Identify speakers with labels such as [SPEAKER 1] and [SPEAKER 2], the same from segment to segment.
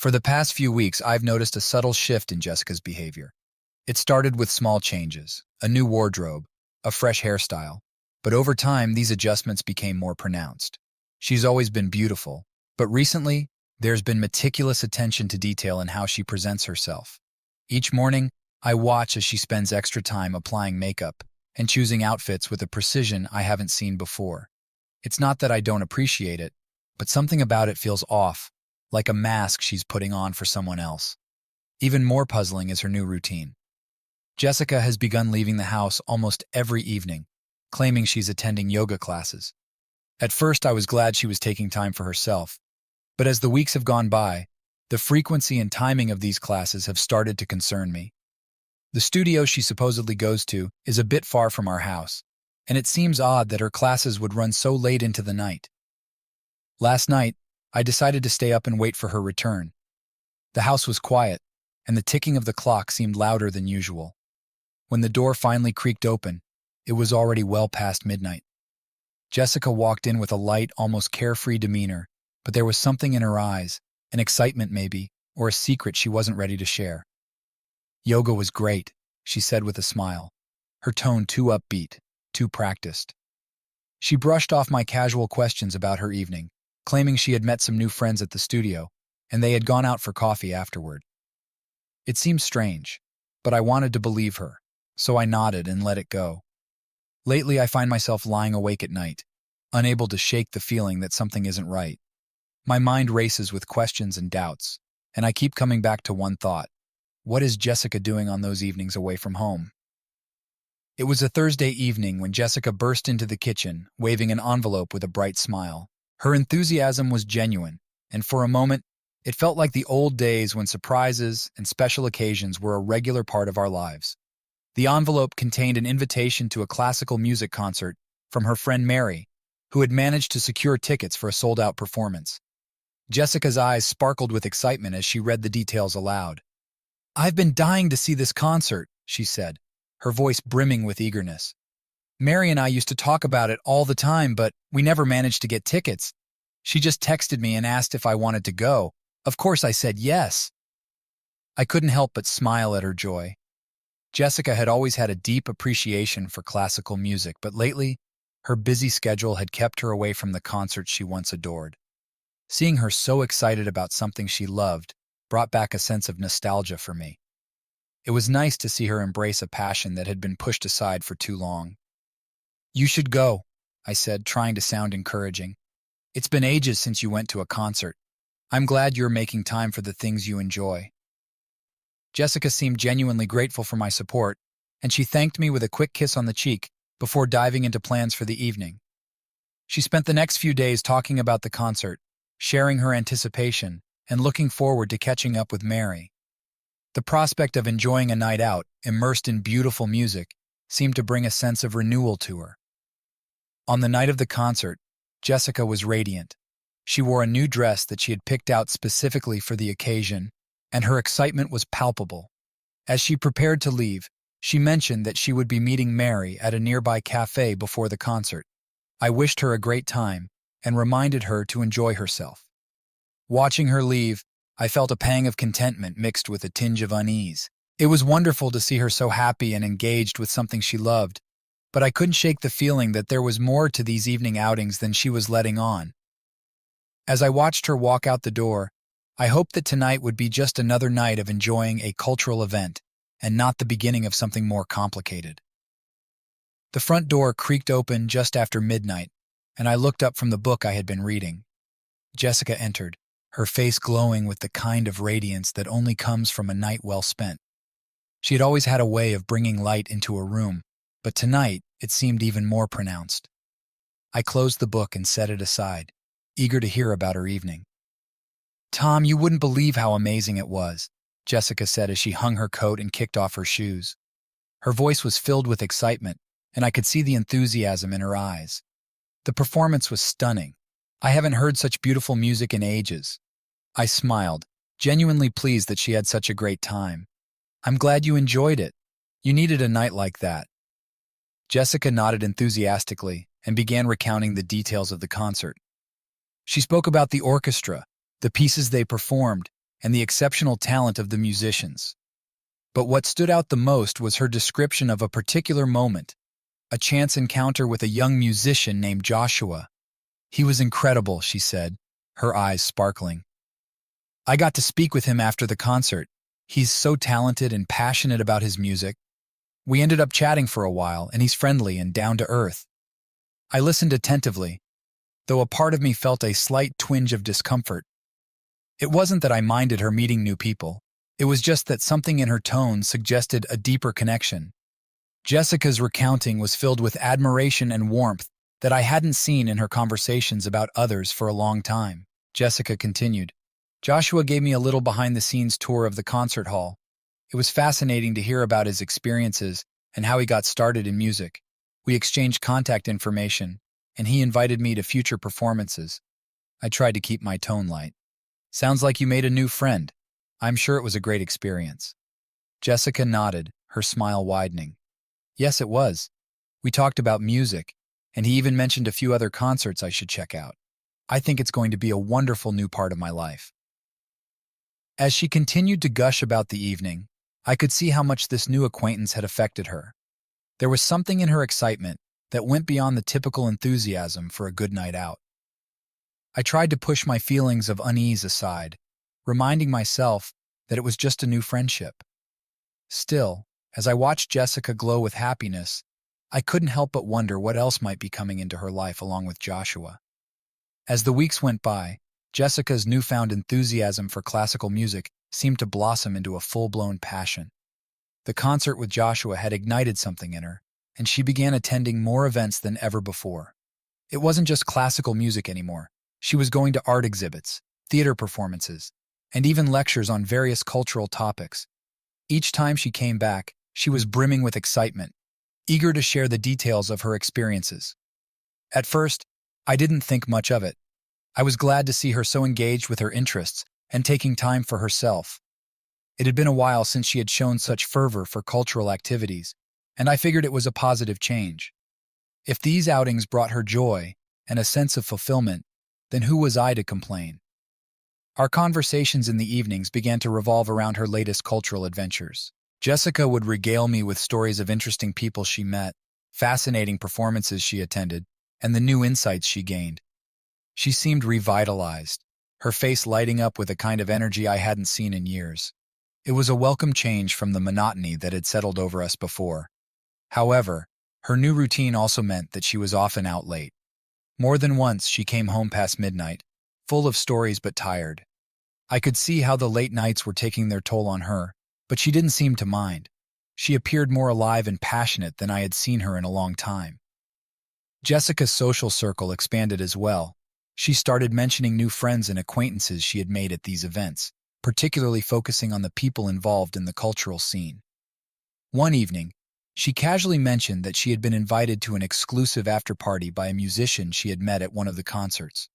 [SPEAKER 1] For the past few weeks, I've noticed a subtle shift in Jessica's behavior. It started with small changes, a new wardrobe, a fresh hairstyle, but over time, these adjustments became more pronounced. She's always been beautiful, but recently, there's been meticulous attention to detail in how she presents herself. Each morning, I watch as she spends extra time applying makeup and choosing outfits with a precision I haven't seen before. It's not that I don't appreciate it, but something about it feels off, like a mask she's putting on for someone else. Even more puzzling is her new routine. Jessica has begun leaving the house almost every evening, claiming she's attending yoga classes. At first, I was glad she was taking time for herself, but as the weeks have gone by, the frequency and timing of these classes have started to concern me. The studio she supposedly goes to is a bit far from our house, and it seems odd that her classes would run so late into the night. Last night, I decided to stay up and wait for her return. The house was quiet, and the ticking of the clock seemed louder than usual. When the door finally creaked open, it was already well past midnight. Jessica walked in with a light, almost carefree demeanor, but there was something in her eyes, an excitement maybe, or a secret she wasn't ready to share. "Yoga was great," she said with a smile, her tone too upbeat, too practiced. She brushed off my casual questions about her evening, claiming she had met some new friends at the studio, and they had gone out for coffee afterward. It seemed strange, but I wanted to believe her, so I nodded and let it go. Lately, I find myself lying awake at night, unable to shake the feeling that something isn't right. My mind races with questions and doubts, and I keep coming back to one thought. What is Jessica doing on those evenings away from home? It was a Thursday evening when Jessica burst into the kitchen, waving an envelope with a bright smile. Her enthusiasm was genuine, and for a moment, it felt like the old days when surprises and special occasions were a regular part of our lives. The envelope contained an invitation to a classical music concert from her friend Mary, who had managed to secure tickets for a sold-out performance. Jessica's eyes sparkled with excitement as she read the details aloud. "I've been dying to see this concert," she said, her voice brimming with eagerness. "Mary and I used to talk about it all the time, but we never managed to get tickets. She just texted me and asked if I wanted to go. Of course I said yes." I couldn't help but smile at her joy. Jessica had always had a deep appreciation for classical music, but lately, her busy schedule had kept her away from the concerts she once adored. Seeing her so excited about something she loved brought back a sense of nostalgia for me. It was nice to see her embrace a passion that had been pushed aside for too long. "You should go," I said, trying to sound encouraging. "It's been ages since you went to a concert. I'm glad you're making time for the things you enjoy." Jessica seemed genuinely grateful for my support, and she thanked me with a quick kiss on the cheek before diving into plans for the evening. She spent the next few days talking about the concert, sharing her anticipation, and looking forward to catching up with Mary. The prospect of enjoying a night out, immersed in beautiful music, seemed to bring a sense of renewal to her. On the night of the concert, Jessica was radiant. She wore a new dress that she had picked out specifically for the occasion, and her excitement was palpable. As she prepared to leave, she mentioned that she would be meeting Mary at a nearby cafe before the concert. I wished her a great time and reminded her to enjoy herself. Watching her leave, I felt a pang of contentment mixed with a tinge of unease. It was wonderful to see her so happy and engaged with something she loved, but I couldn't shake the feeling that there was more to these evening outings than she was letting on. As I watched her walk out the door, I hoped that tonight would be just another night of enjoying a cultural event and not the beginning of something more complicated. The front door creaked open just after midnight, and I looked up from the book I had been reading. Jessica entered, her face glowing with the kind of radiance that only comes from a night well spent. She had always had a way of bringing light into a room, but tonight it seemed even more pronounced. I closed the book and set it aside, eager to hear about her evening. "Tom, you wouldn't believe how amazing it was," Jessica said as she hung her coat and kicked off her shoes. Her voice was filled with excitement, and I could see the enthusiasm in her eyes. The performance was stunning. I haven't heard such beautiful music in ages. I smiled, genuinely pleased that she had such a great time. "I'm glad you enjoyed it. You needed a night like that." Jessica nodded enthusiastically and began recounting the details of the concert. She spoke about the orchestra, the pieces they performed, and the exceptional talent of the musicians. But what stood out the most was her description of a particular moment, a chance encounter with a young musician named Joshua. "He was incredible," she said, her eyes sparkling. "I got to speak with him after the concert. He's so talented and passionate about his music. We ended up chatting for a while, and he's friendly and down to earth." I listened attentively, though a part of me felt a slight twinge of discomfort. It wasn't that I minded her meeting new people. It was just that something in her tone suggested a deeper connection. Jessica's recounting was filled with admiration and warmth that I hadn't seen in her conversations about others for a long time. Jessica continued, "Joshua gave me a little behind-the-scenes tour of the concert hall. It was fascinating to hear about his experiences and how he got started in music. We exchanged contact information, and he invited me to future performances. I tried to keep my tone light. Sounds like you made a new friend. I'm sure it was a great experience." Jessica nodded, her smile widening. "Yes, it was. We talked about music, and he even mentioned a few other concerts I should check out. I think it's going to be a wonderful new part of my life." As she continued to gush about the evening, I could see how much this new acquaintance had affected her. There was something in her excitement that went beyond the typical enthusiasm for a good night out. I tried to push my feelings of unease aside, reminding myself that it was just a new friendship. Still, as I watched Jessica glow with happiness, I couldn't help but wonder what else might be coming into her life along with Joshua. As the weeks went by, Jessica's newfound enthusiasm for classical music seemed to blossom into a full-blown passion. The concert with Joshua had ignited something in her, and she began attending more events than ever before. It wasn't just classical music anymore. She was going to art exhibits, theater performances, and even lectures on various cultural topics. Each time she came back, she was brimming with excitement, eager to share the details of her experiences. At first, I didn't think much of it. I was glad to see her so engaged with her interests and taking time for herself. It had been a while since she had shown such fervor for cultural activities, and I figured it was a positive change. If these outings brought her joy and a sense of fulfillment, then who was I to complain? Our conversations in the evenings began to revolve around her latest cultural adventures. Jessica would regale me with stories of interesting people she met, fascinating performances she attended, and the new insights she gained. She seemed revitalized, her face lighting up with a kind of energy I hadn't seen in years. It was a welcome change from the monotony that had settled over us before. However, her new routine also meant that she was often out late. More than once, she came home past midnight, full of stories but tired. I could see how the late nights were taking their toll on her, but she didn't seem to mind. She appeared more alive and passionate than I had seen her in a long time. Jessica's social circle expanded as well. She started mentioning new friends and acquaintances she had made at these events, particularly focusing on the people involved in the cultural scene. One evening, she casually mentioned that she had been invited to an exclusive after-party by a musician she had met at one of the concerts.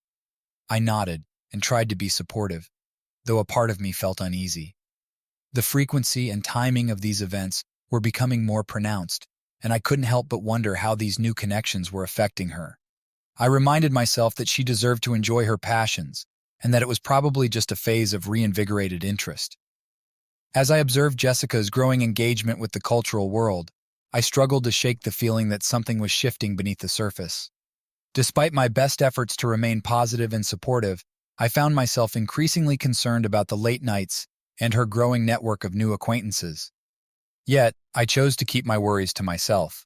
[SPEAKER 1] I nodded and tried to be supportive, though a part of me felt uneasy. The frequency and timing of these events were becoming more pronounced, and I couldn't help but wonder how these new connections were affecting her. I reminded myself that she deserved to enjoy her passions, and that it was probably just a phase of reinvigorated interest. As I observed Jessica's growing engagement with the cultural world, I struggled to shake the feeling that something was shifting beneath the surface. Despite my best efforts to remain positive and supportive, I found myself increasingly concerned about the late nights and her growing network of new acquaintances. Yet, I chose to keep my worries to myself,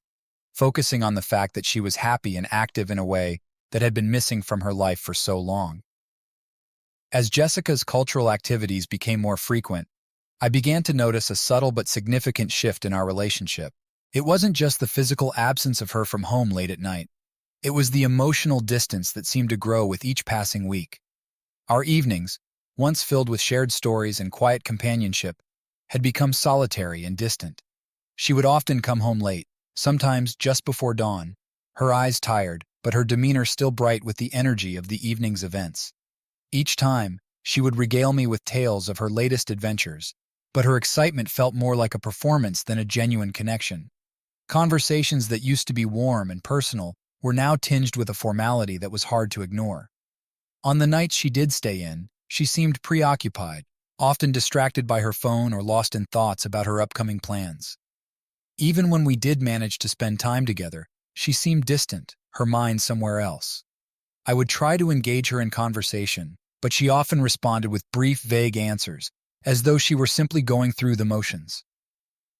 [SPEAKER 1] focusing on the fact that she was happy and active in a way that had been missing from her life for so long. As Jessica's cultural activities became more frequent, I began to notice a subtle but significant shift in our relationship. It wasn't just the physical absence of her from home late at night. It was the emotional distance that seemed to grow with each passing week. Our evenings, once filled with shared stories and quiet companionship, had become solitary and distant. She would often come home late, sometimes just before dawn, her eyes tired, but her demeanor still bright with the energy of the evening's events. Each time, she would regale me with tales of her latest adventures, but her excitement felt more like a performance than a genuine connection. Conversations that used to be warm and personal were now tinged with a formality that was hard to ignore. On the nights she did stay in, she seemed preoccupied, often distracted by her phone or lost in thoughts about her upcoming plans. Even when we did manage to spend time together, she seemed distant, her mind somewhere else. I would try to engage her in conversation, but she often responded with brief, vague answers, as though she were simply going through the motions.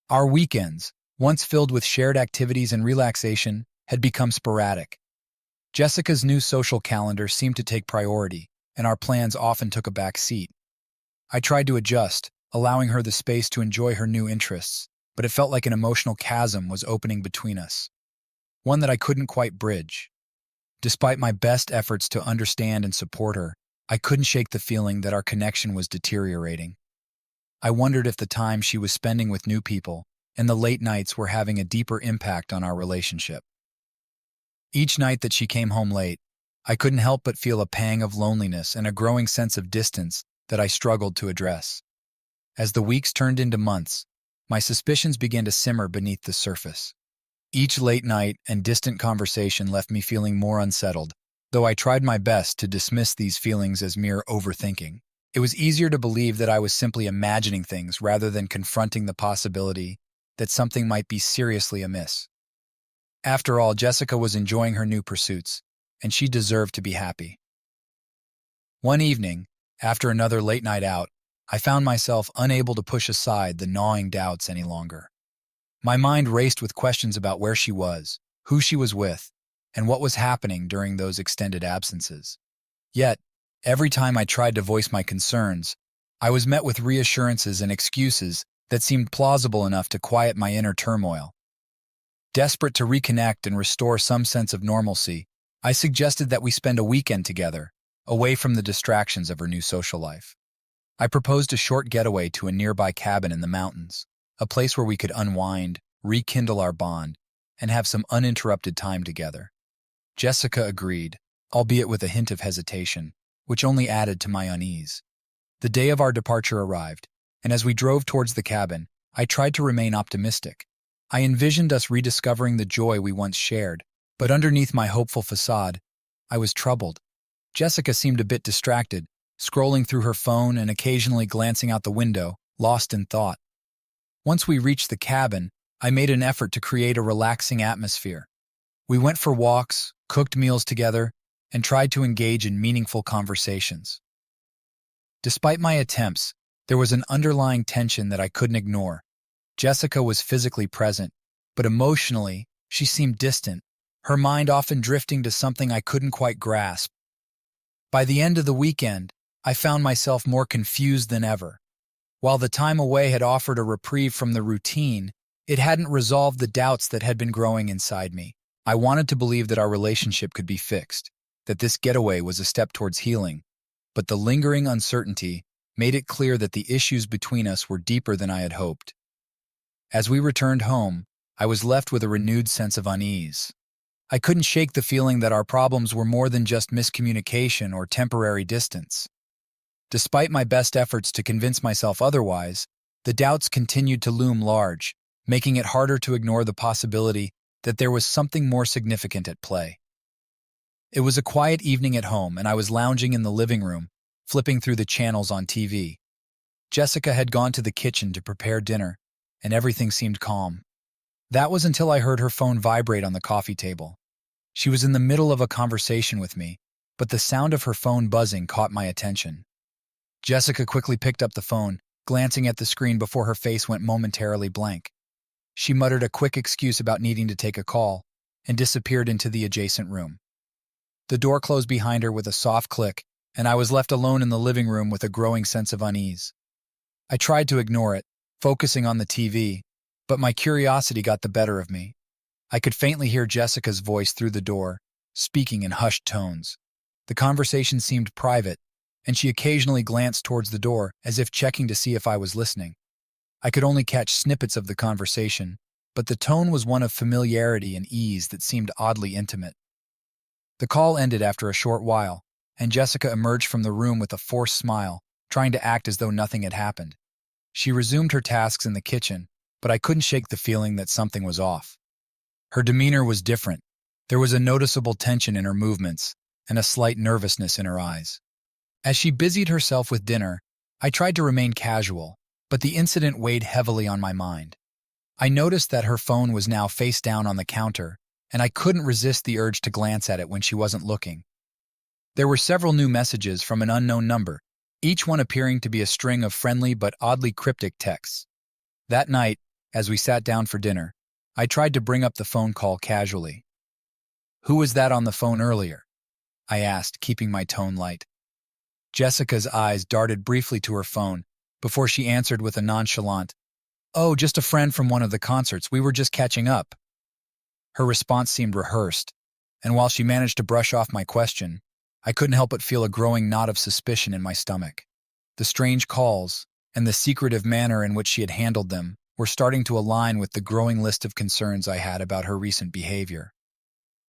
[SPEAKER 1] Our weekends, once filled with shared activities and relaxation, had become sporadic. Jessica's new social calendar seemed to take priority, and our plans often took a back seat. I tried to adjust, allowing her the space to enjoy her new interests, but it felt like an emotional chasm was opening between us, one that I couldn't quite bridge. Despite my best efforts to understand and support her, I couldn't shake the feeling that our connection was deteriorating. I wondered if the time she was spending with new people and the late nights were having a deeper impact on our relationship. Each night that she came home late, I couldn't help but feel a pang of loneliness and a growing sense of distance that I struggled to address. As the weeks turned into months, my suspicions began to simmer beneath the surface. Each late night and distant conversation left me feeling more unsettled, though I tried my best to dismiss these feelings as mere overthinking. It was easier to believe that I was simply imagining things rather than confronting the possibility that something might be seriously amiss. After all, Jessica was enjoying her new pursuits, and she deserved to be happy. One evening, after another late night out, I found myself unable to push aside the gnawing doubts any longer. My mind raced with questions about where she was, who she was with, and what was happening during those extended absences. Yet, every time I tried to voice my concerns, I was met with reassurances and excuses that seemed plausible enough to quiet my inner turmoil. Desperate to reconnect and restore some sense of normalcy, I suggested that we spend a weekend together, away from the distractions of her new social life. I proposed a short getaway to a nearby cabin in the mountains, a place where we could unwind, rekindle our bond, and have some uninterrupted time together. Jessica agreed, albeit with a hint of hesitation, which only added to my unease. The day of our departure arrived, and as we drove towards the cabin, I tried to remain optimistic. I envisioned us rediscovering the joy we once shared, but underneath my hopeful facade, I was troubled. Jessica seemed a bit distracted, scrolling through her phone and occasionally glancing out the window, lost in thought. Once we reached the cabin, I made an effort to create a relaxing atmosphere. We went for walks, cooked meals together, and tried to engage in meaningful conversations. Despite my attempts, there was an underlying tension that I couldn't ignore. Jessica was physically present, but emotionally, she seemed distant, her mind often drifting to something I couldn't quite grasp. By the end of the weekend, I found myself more confused than ever. While the time away had offered a reprieve from the routine, it hadn't resolved the doubts that had been growing inside me. I wanted to believe that our relationship could be fixed, that this getaway was a step towards healing, but the lingering uncertainty made it clear that the issues between us were deeper than I had hoped. As we returned home, I was left with a renewed sense of unease. I couldn't shake the feeling that our problems were more than just miscommunication or temporary distance. Despite my best efforts to convince myself otherwise, the doubts continued to loom large, making it harder to ignore the possibility that there was something more significant at play. It was a quiet evening at home, and I was lounging in the living room, flipping through the channels on TV. Jessica had gone to the kitchen to prepare dinner, and everything seemed calm. That was until I heard her phone vibrate on the coffee table. She was in the middle of a conversation with me, but the sound of her phone buzzing caught my attention. Jessica quickly picked up the phone, glancing at the screen before her face went momentarily blank. She muttered a quick excuse about needing to take a call and disappeared into the adjacent room. The door closed behind her with a soft click, and I was left alone in the living room with a growing sense of unease. I tried to ignore it, focusing on the TV, but my curiosity got the better of me. I could faintly hear Jessica's voice through the door, speaking in hushed tones. The conversation seemed private, and she occasionally glanced towards the door as if checking to see if I was listening. I could only catch snippets of the conversation, but the tone was one of familiarity and ease that seemed oddly intimate. The call ended after a short while, and Jessica emerged from the room with a forced smile, trying to act as though nothing had happened. She resumed her tasks in the kitchen, but I couldn't shake the feeling that something was off. Her demeanor was different. There was a noticeable tension in her movements and a slight nervousness in her eyes. As she busied herself with dinner, I tried to remain casual, but the incident weighed heavily on my mind. I noticed that her phone was now face down on the counter, and I couldn't resist the urge to glance at it when she wasn't looking. There were several new messages from an unknown number, each one appearing to be a string of friendly but oddly cryptic texts. That night, as we sat down for dinner, I tried to bring up the phone call casually. "Who was that on the phone earlier?" I asked, keeping my tone light. Jessica's eyes darted briefly to her phone before she answered with a nonchalant, "Oh, just a friend from one of the concerts. We were just catching up." Her response seemed rehearsed, and while she managed to brush off my question, I couldn't help but feel a growing knot of suspicion in my stomach. The strange calls and the secretive manner in which she had handled them were starting to align with the growing list of concerns I had about her recent behavior.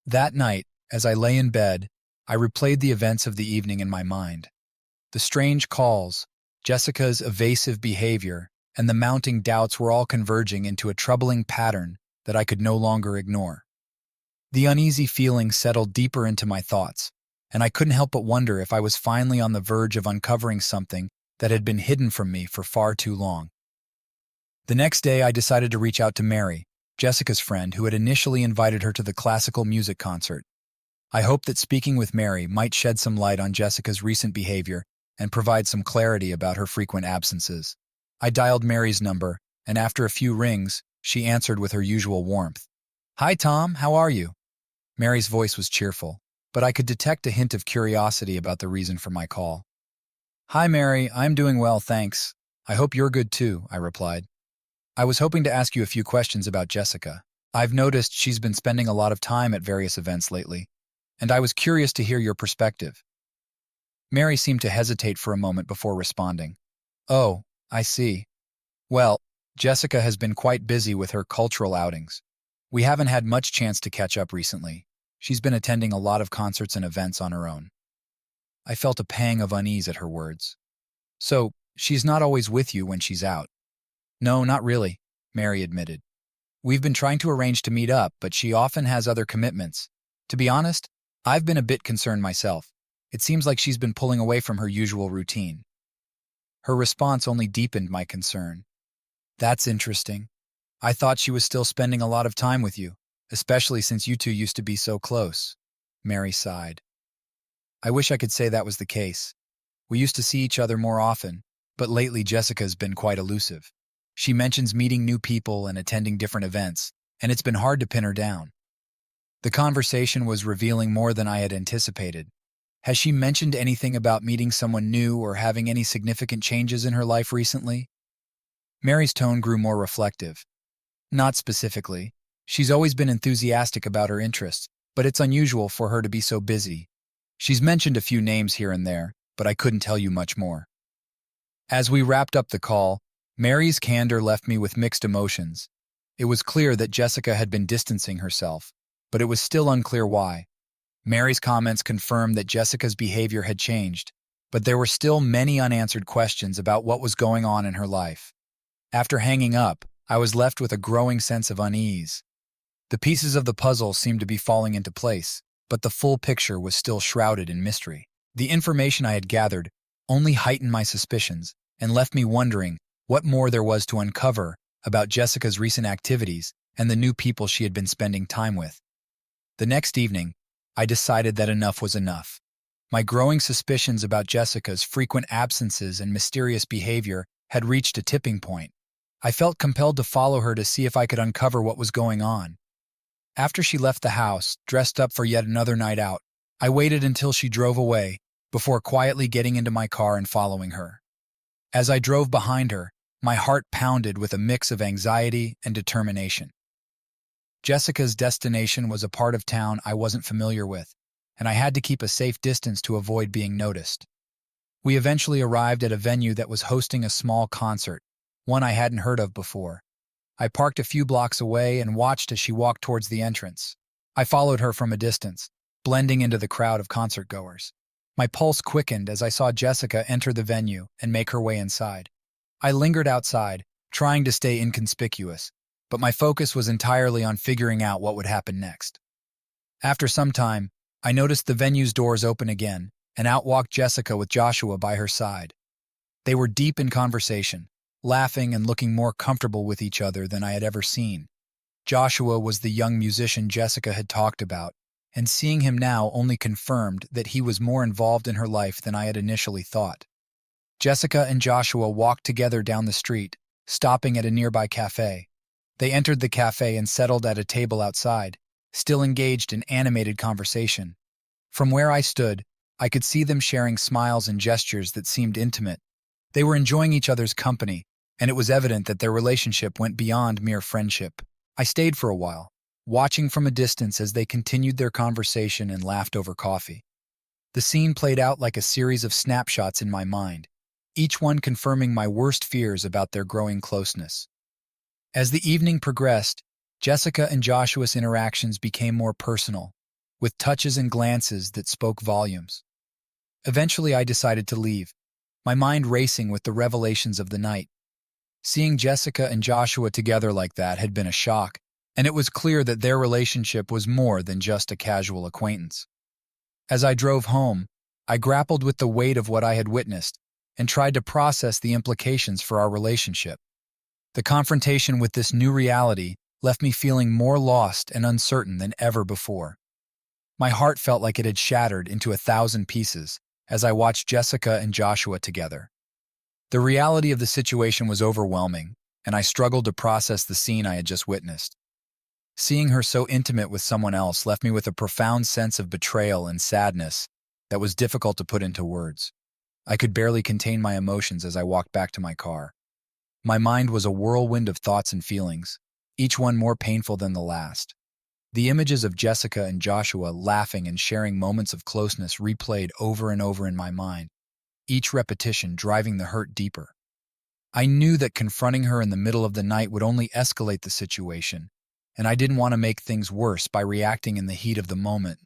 [SPEAKER 1] That night, as I lay in bed, I replayed the events of the evening in my mind. The strange calls, Jessica's evasive behavior, and the mounting doubts were all converging into a troubling pattern that I could no longer ignore. The uneasy feeling settled deeper into my thoughts, and I couldn't help but wonder if I was finally on the verge of uncovering something that had been hidden from me for far too long. The next day, I decided to reach out to Mary, Jessica's friend who had initially invited her to the classical music concert. I hoped that speaking with Mary might shed some light on Jessica's recent behavior and provide some clarity about her frequent absences. I dialed Mary's number, and after a few rings, she answered with her usual warmth. "Hi, Tom, how are you?" Mary's voice was cheerful, but I could detect a hint of curiosity about the reason for my call. "Hi, Mary, I'm doing well, thanks. I hope you're good too," I replied. "I was hoping to ask you a few questions about Jessica. I've noticed she's been spending a lot of time at various events lately, and I was curious to hear your perspective." Mary seemed to hesitate for a moment before responding. "Oh, I see. Well, Jessica has been quite busy with her cultural outings. We haven't had much chance to catch up recently. She's been attending a lot of concerts and events on her own." I felt a pang of unease at her words. "So, she's not always with you when she's out?" "No, not really," Mary admitted. "We've been trying to arrange to meet up, but she often has other commitments. To be honest, I've been a bit concerned myself. It seems like she's been pulling away from her usual routine." Her response only deepened my concern. "That's interesting. I thought she was still spending a lot of time with you, especially since you two used to be so close." Mary sighed. "I wish I could say that was the case. We used to see each other more often, but lately Jessica's been quite elusive. She mentions meeting new people and attending different events, and it's been hard to pin her down." The conversation was revealing more than I had anticipated. Has she mentioned anything about meeting someone new or having any significant changes in her life recently? Mary's tone grew more reflective. "Not specifically. She's always been enthusiastic about her interests, but it's unusual for her to be so busy. She's mentioned a few names here and there, but I couldn't tell you much more." As we wrapped up the call, Mary's candor left me with mixed emotions. It was clear that Jessica had been distancing herself, but it was still unclear why. Mary's comments confirmed that Jessica's behavior had changed, but there were still many unanswered questions about what was going on in her life. After hanging up, I was left with a growing sense of unease. The pieces of the puzzle seemed to be falling into place, but the full picture was still shrouded in mystery. The information I had gathered only heightened my suspicions and left me wondering what more there was to uncover about Jessica's recent activities and the new people she had been spending time with. The next evening, I decided that enough was enough. My growing suspicions about Jessica's frequent absences and mysterious behavior had reached a tipping point. I felt compelled to follow her to see if I could uncover what was going on. After she left the house, dressed up for yet another night out, I waited until she drove away before quietly getting into my car and following her. As I drove behind her, my heart pounded with a mix of anxiety and determination. Jessica's destination was a part of town I wasn't familiar with, and I had to keep a safe distance to avoid being noticed. We eventually arrived at a venue that was hosting a small concert, one I hadn't heard of before. I parked a few blocks away and watched as she walked towards the entrance. I followed her from a distance, blending into the crowd of concertgoers. My pulse quickened as I saw Jessica enter the venue and make her way inside. I lingered outside, trying to stay inconspicuous, but my focus was entirely on figuring out what would happen next. After some time, I noticed the venue's doors open again, and out walked Jessica with Joshua by her side. They were deep in conversation, laughing and looking more comfortable with each other than I had ever seen. Joshua was the young musician Jessica had talked about, and seeing him now only confirmed that he was more involved in her life than I had initially thought. Jessica and Joshua walked together down the street, stopping at a nearby cafe. They entered the cafe and settled at a table outside, still engaged in animated conversation. From where I stood, I could see them sharing smiles and gestures that seemed intimate. They were enjoying each other's company, and it was evident that their relationship went beyond mere friendship. I stayed for a while, watching from a distance as they continued their conversation and laughed over coffee. The scene played out like a series of snapshots in my mind, each one confirming my worst fears about their growing closeness. As the evening progressed, Jessica and Joshua's interactions became more personal, with touches and glances that spoke volumes. Eventually, I decided to leave, my mind racing with the revelations of the night. Seeing Jessica and Joshua together like that had been a shock, and it was clear that their relationship was more than just a casual acquaintance. As I drove home, I grappled with the weight of what I had witnessed and tried to process the implications for our relationship. The confrontation with this new reality left me feeling more lost and uncertain than ever before. My heart felt like it had shattered into 1,000 pieces as I watched Jessica and Joshua together. The reality of the situation was overwhelming, and I struggled to process the scene I had just witnessed. Seeing her so intimate with someone else left me with a profound sense of betrayal and sadness that was difficult to put into words. I could barely contain my emotions as I walked back to my car. My mind was a whirlwind of thoughts and feelings, each one more painful than the last. The images of Jessica and Joshua laughing and sharing moments of closeness replayed over and over in my mind, each repetition driving the hurt deeper. I knew that confronting her in the middle of the night would only escalate the situation, and I didn't want to make things worse by reacting in the heat of the moment.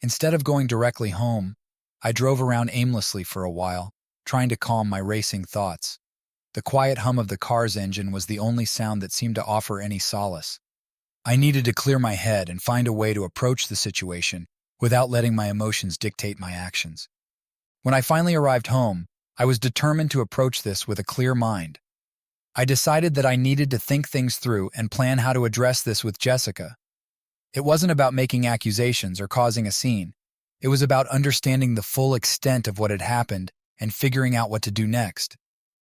[SPEAKER 1] Instead of going directly home, I drove around aimlessly for a while, trying to calm my racing thoughts. The quiet hum of the car's engine was the only sound that seemed to offer any solace. I needed to clear my head and find a way to approach the situation without letting my emotions dictate my actions. When I finally arrived home, I was determined to approach this with a clear mind. I decided that I needed to think things through and plan how to address this with Jessica. It wasn't about making accusations or causing a scene. It was about understanding the full extent of what had happened and figuring out what to do next.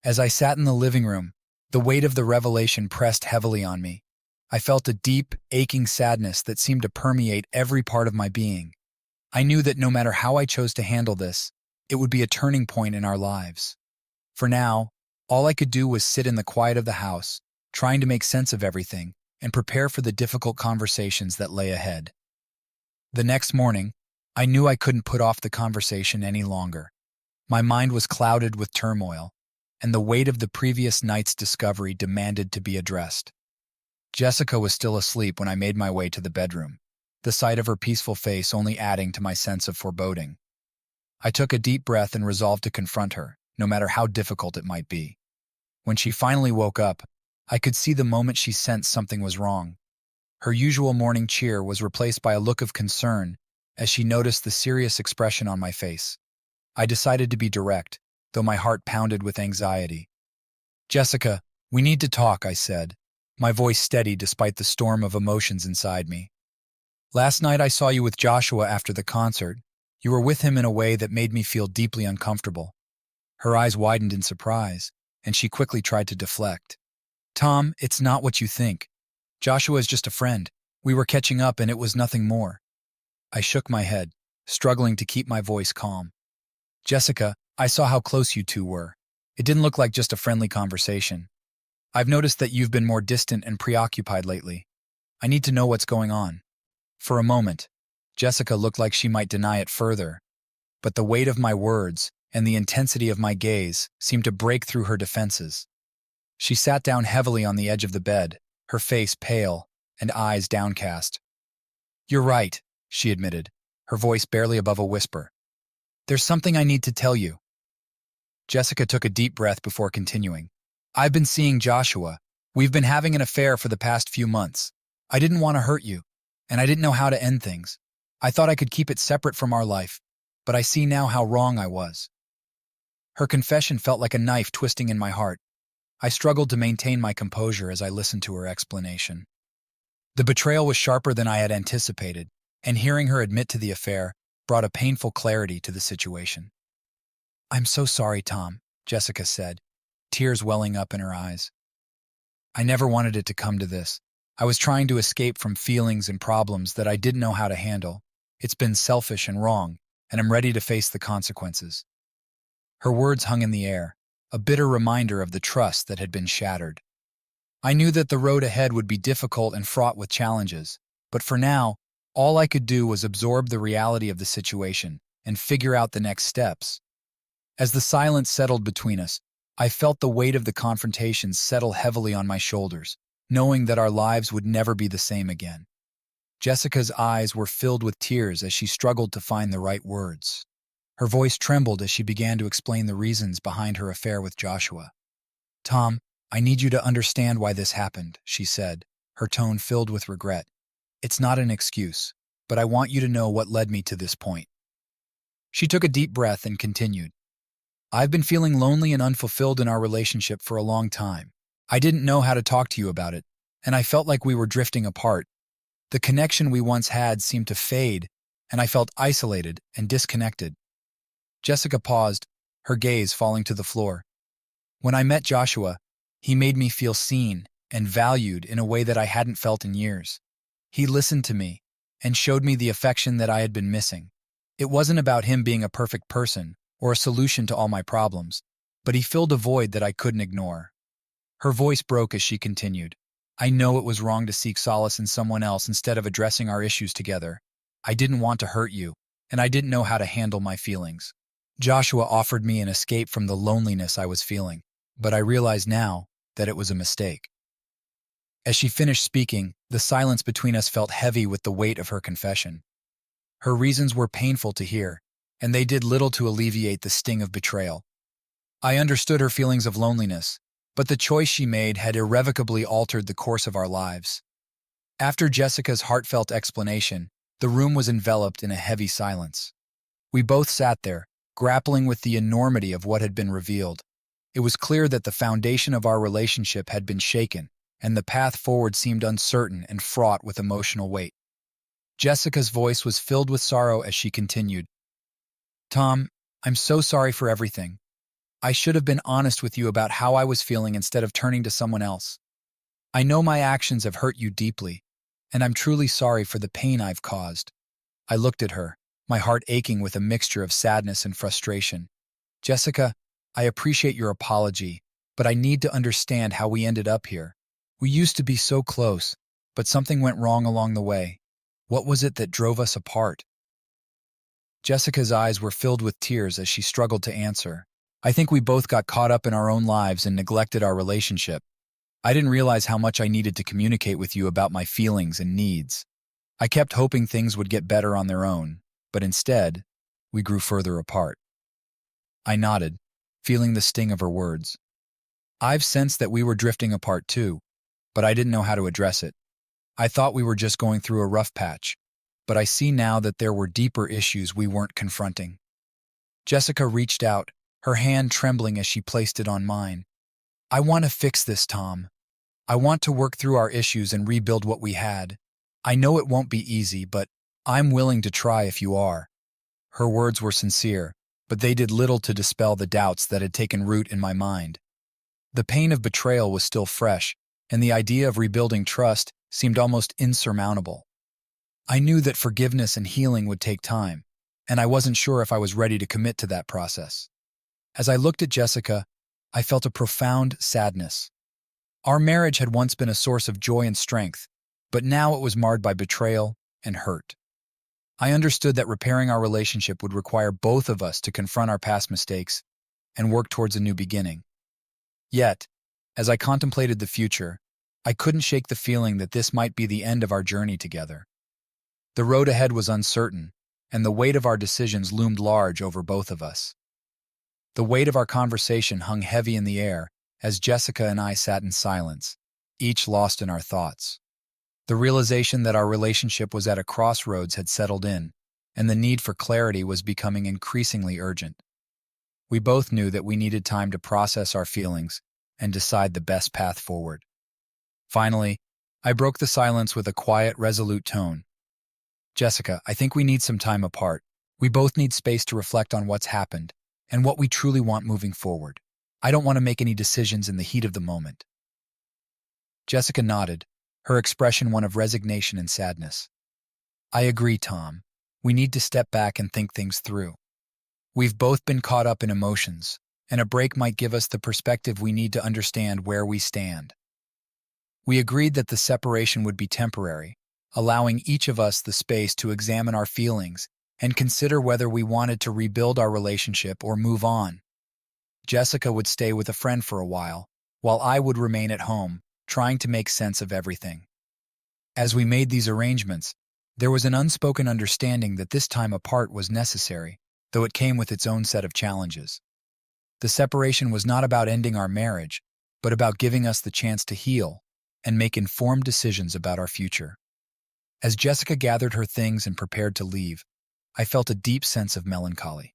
[SPEAKER 1] As I sat in the living room, the weight of the revelation pressed heavily on me. I felt a deep, aching sadness that seemed to permeate every part of my being. I knew that no matter how I chose to handle this, it would be a turning point in our lives. For now, all I could do was sit in the quiet of the house, trying to make sense of everything and prepare for the difficult conversations that lay ahead. The next morning, I knew I couldn't put off the conversation any longer. My mind was clouded with turmoil, and the weight of the previous night's discovery demanded to be addressed. Jessica was still asleep when I made my way to the bedroom, the sight of her peaceful face only adding to my sense of foreboding. I took a deep breath and resolved to confront her, no matter how difficult it might be. When she finally woke up, I could see the moment she sensed something was wrong. Her usual morning cheer was replaced by a look of concern as she noticed the serious expression on my face. I decided to be direct, though my heart pounded with anxiety. "Jessica, we need to talk," I said, my voice steady despite the storm of emotions inside me. "Last night I saw you with Joshua after the concert. You were with him in a way that made me feel deeply uncomfortable." Her eyes widened in surprise, and she quickly tried to deflect. "Tom, it's not what you think. Joshua is just a friend. We were catching up and it was nothing more." I shook my head, struggling to keep my voice calm. "Jessica, I saw how close you two were. It didn't look like just a friendly conversation. I've noticed that you've been more distant and preoccupied lately. I need to know what's going on." For a moment, Jessica looked like she might deny it further, but the weight of my words and the intensity of my gaze seemed to break through her defenses. She sat down heavily on the edge of the bed, her face pale and eyes downcast. "You're right," she admitted, her voice barely above a whisper. "There's something I need to tell you." Jessica took a deep breath before continuing. "I've been seeing Joshua. We've been having an affair for the past few months. I didn't want to hurt you, and I didn't know how to end things. I thought I could keep it separate from our life, but I see now how wrong I was." Her confession felt like a knife twisting in my heart. I struggled to maintain my composure as I listened to her explanation. The betrayal was sharper than I had anticipated, and hearing her admit to the affair brought a painful clarity to the situation. "I'm so sorry, Tom," Jessica said, tears welling up in her eyes. "I never wanted it to come to this. I was trying to escape from feelings and problems that I didn't know how to handle. It's been selfish and wrong, and I'm ready to face the consequences." Her words hung in the air, a bitter reminder of the trust that had been shattered. I knew that the road ahead would be difficult and fraught with challenges, but for now, all I could do was absorb the reality of the situation and figure out the next steps. As the silence settled between us, I felt the weight of the confrontation settle heavily on my shoulders, knowing that our lives would never be the same again. Jessica's eyes were filled with tears as she struggled to find the right words. Her voice trembled as she began to explain the reasons behind her affair with Joshua. "Tom, I need you to understand why this happened," she said, her tone filled with regret. "It's not an excuse, but I want you to know what led me to this point." She took a deep breath and continued. "I've been feeling lonely and unfulfilled in our relationship for a long time. I didn't know how to talk to you about it, and I felt like we were drifting apart. The connection we once had seemed to fade, and I felt isolated and disconnected." Jessica paused, her gaze falling to the floor. "When I met Joshua, he made me feel seen and valued in a way that I hadn't felt in years. He listened to me and showed me the affection that I had been missing. It wasn't about him being a perfect person or a solution to all my problems, but he filled a void that I couldn't ignore." Her voice broke as she continued. "I know it was wrong to seek solace in someone else instead of addressing our issues together. I didn't want to hurt you, and I didn't know how to handle my feelings. Joshua offered me an escape from the loneliness I was feeling, but I realize now that it was a mistake." As she finished speaking, the silence between us felt heavy with the weight of her confession. Her reasons were painful to hear, and they did little to alleviate the sting of betrayal. I understood her feelings of loneliness, but the choice she made had irrevocably altered the course of our lives. After Jessica's heartfelt explanation, the room was enveloped in a heavy silence. We both sat there, grappling with the enormity of what had been revealed. It was clear that the foundation of our relationship had been shaken, and the path forward seemed uncertain and fraught with emotional weight. Jessica's voice was filled with sorrow as she continued. "Tom, I'm so sorry for everything. I should have been honest with you about how I was feeling instead of turning to someone else. I know my actions have hurt you deeply, and I'm truly sorry for the pain I've caused." I looked at her, my heart aching with a mixture of sadness and frustration. "Jessica, I appreciate your apology, but I need to understand how we ended up here. We used to be so close, but something went wrong along the way. What was it that drove us apart?" Jessica's eyes were filled with tears as she struggled to answer. "I think we both got caught up in our own lives and neglected our relationship. I didn't realize how much I needed to communicate with you about my feelings and needs. I kept hoping things would get better on their own, but instead, we grew further apart." I nodded, feeling the sting of her words. I've sensed that we were drifting apart too, but I didn't know how to address it. I thought we were just going through a rough patch, but I see now that there were deeper issues we weren't confronting. Jessica reached out, her hand trembling as she placed it on mine. "I want to fix this, Tom. I want to work through our issues and rebuild what we had. I know it won't be easy, but I'm willing to try if you are." Her words were sincere, but they did little to dispel the doubts that had taken root in my mind. The pain of betrayal was still fresh, and the idea of rebuilding trust seemed almost insurmountable. I knew that forgiveness and healing would take time, and I wasn't sure if I was ready to commit to that process. As I looked at Jessica, I felt a profound sadness. Our marriage had once been a source of joy and strength, but now it was marred by betrayal and hurt. I understood that repairing our relationship would require both of us to confront our past mistakes and work towards a new beginning. Yet, as I contemplated the future, I couldn't shake the feeling that this might be the end of our journey together. The road ahead was uncertain, and the weight of our decisions loomed large over both of us. The weight of our conversation hung heavy in the air as Jessica and I sat in silence, each lost in our thoughts. The realization that our relationship was at a crossroads had settled in, and the need for clarity was becoming increasingly urgent. We both knew that we needed time to process our feelings and decide the best path forward. Finally, I broke the silence with a quiet, resolute tone. Jessica, I think we need some time apart. We both need space to reflect on what's happened and what we truly want moving forward. I don't want to make any decisions in the heat of the moment. Jessica nodded, her expression one of resignation and sadness. I agree, Tom. We need to step back and think things through. We've both been caught up in emotions, and a break might give us the perspective we need to understand where we stand. We agreed that the separation would be temporary, allowing each of us the space to examine our feelings and consider whether we wanted to rebuild our relationship or move on. Jessica would stay with a friend for a while I would remain at home, trying to make sense of everything. As we made these arrangements, there was an unspoken understanding that this time apart was necessary, though it came with its own set of challenges. The separation was not about ending our marriage, but about giving us the chance to heal and make informed decisions about our future. As Jessica gathered her things and prepared to leave, I felt a deep sense of melancholy.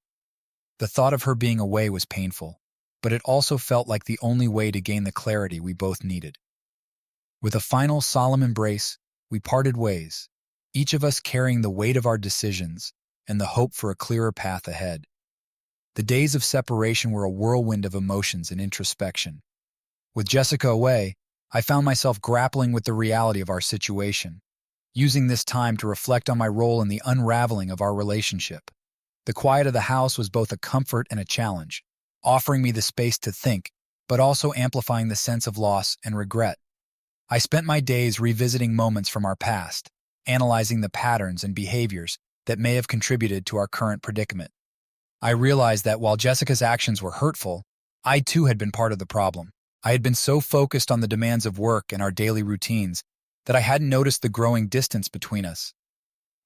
[SPEAKER 1] The thought of her being away was painful, but it also felt like the only way to gain the clarity we both needed. With a final solemn embrace, we parted ways, each of us carrying the weight of our decisions and the hope for a clearer path ahead. The days of separation were a whirlwind of emotions and introspection. With Jessica away, I found myself grappling with the reality of our situation, using this time to reflect on my role in the unraveling of our relationship. The quiet of the house was both a comfort and a challenge, offering me the space to think, but also amplifying the sense of loss and regret. I spent my days revisiting moments from our past, analyzing the patterns and behaviors that may have contributed to our current predicament. I realized that while Jessica's actions were hurtful, I too had been part of the problem. I had been so focused on the demands of work and our daily routines that I hadn't noticed the growing distance between us.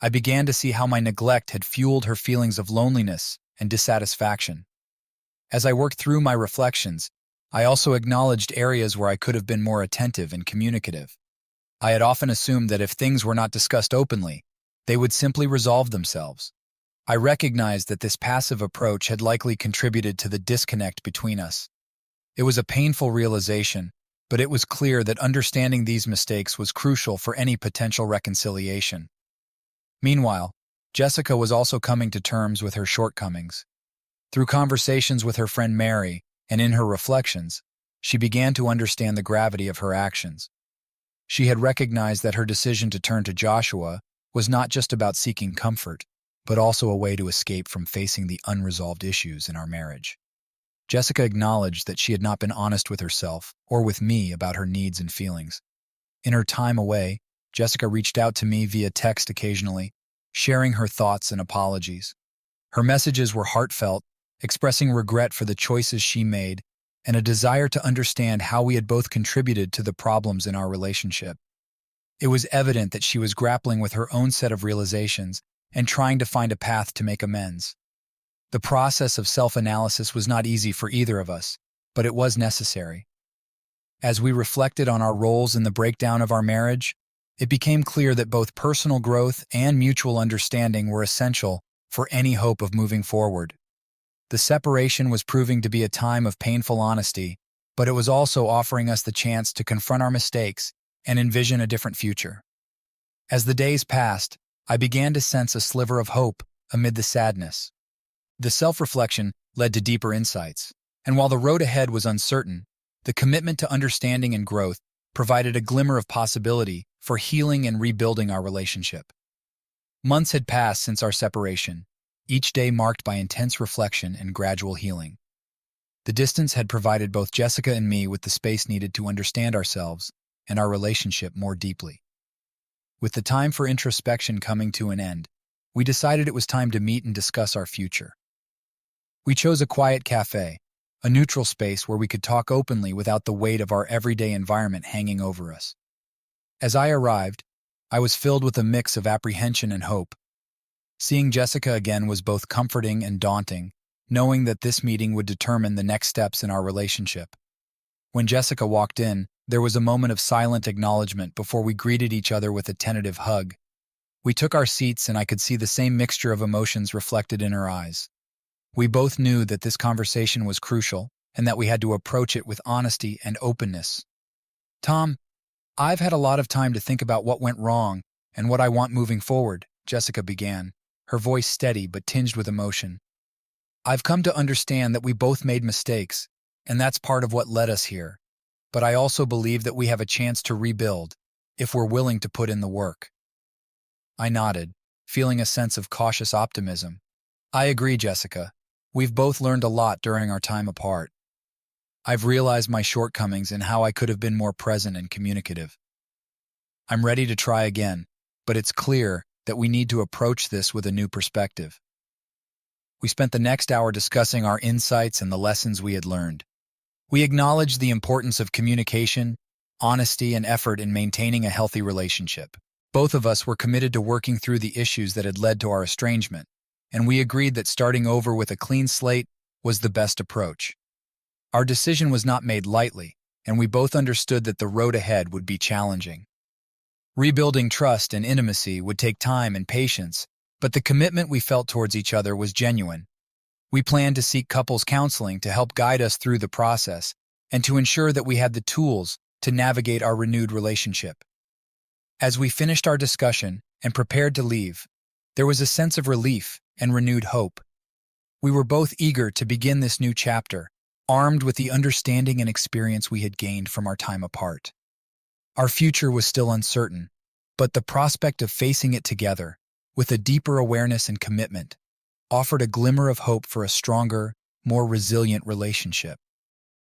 [SPEAKER 1] I began to see how my neglect had fueled her feelings of loneliness and dissatisfaction. As I worked through my reflections, I also acknowledged areas where I could have been more attentive and communicative. I had often assumed that if things were not discussed openly, they would simply resolve themselves. I recognized that this passive approach had likely contributed to the disconnect between us. It was a painful realization, but it was clear that understanding these mistakes was crucial for any potential reconciliation. Meanwhile, Jessica was also coming to terms with her shortcomings. Through conversations with her friend Mary and in her reflections, she began to understand the gravity of her actions. She had recognized that her decision to turn to Joshua was not just about seeking comfort, but also a way to escape from facing the unresolved issues in our marriage. Jessica acknowledged that she had not been honest with herself or with me about her needs and feelings. In her time away, Jessica reached out to me via text occasionally, sharing her thoughts and apologies. Her messages were heartfelt, expressing regret for the choices she made and a desire to understand how we had both contributed to the problems in our relationship. It was evident that she was grappling with her own set of realizations and trying to find a path to make amends. The process of self-analysis was not easy for either of us, but it was necessary. As we reflected on our roles in the breakdown of our marriage, it became clear that both personal growth and mutual understanding were essential for any hope of moving forward. The separation was proving to be a time of painful honesty, but it was also offering us the chance to confront our mistakes and envision a different future. As the days passed, I began to sense a sliver of hope amid the sadness. The self-reflection led to deeper insights, and while the road ahead was uncertain, the commitment to understanding and growth provided a glimmer of possibility for healing and rebuilding our relationship. Months had passed since our separation, each day marked by intense reflection and gradual healing. The distance had provided both Jessica and me with the space needed to understand ourselves and our relationship more deeply. With the time for introspection coming to an end, we decided it was time to meet and discuss our future. We chose a quiet cafe, a neutral space where we could talk openly without the weight of our everyday environment hanging over us. As I arrived, I was filled with a mix of apprehension and hope. Seeing Jessica again was both comforting and daunting, knowing that this meeting would determine the next steps in our relationship. When Jessica walked in, there was a moment of silent acknowledgement before we greeted each other with a tentative hug. We took our seats and I could see the same mixture of emotions reflected in her eyes. We both knew that this conversation was crucial and that we had to approach it with honesty and openness. Tom, I've had a lot of time to think about what went wrong and what I want moving forward, Jessica began, her voice steady but tinged with emotion. I've come to understand that we both made mistakes, and that's part of what led us here. But I also believe that we have a chance to rebuild, if we're willing to put in the work. I nodded, feeling a sense of cautious optimism. I agree, Jessica. We've both learned a lot during our time apart. I've realized my shortcomings and how I could have been more present and communicative. I'm ready to try again, but it's clear that we need to approach this with a new perspective. We spent the next hour discussing our insights and the lessons we had learned. We acknowledged the importance of communication, honesty, and effort in maintaining a healthy relationship. Both of us were committed to working through the issues that had led to our estrangement, and we agreed that starting over with a clean slate was the best approach. Our decision was not made lightly, and we both understood that the road ahead would be challenging. Rebuilding trust and intimacy would take time and patience, but the commitment we felt towards each other was genuine. We planned to seek couples counseling to help guide us through the process and to ensure that we had the tools to navigate our renewed relationship. As we finished our discussion and prepared to leave, there was a sense of relief and renewed hope. We were both eager to begin this new chapter, armed with the understanding and experience we had gained from our time apart. Our future was still uncertain, but the prospect of facing it together, with a deeper awareness and commitment, offered a glimmer of hope for a stronger, more resilient relationship.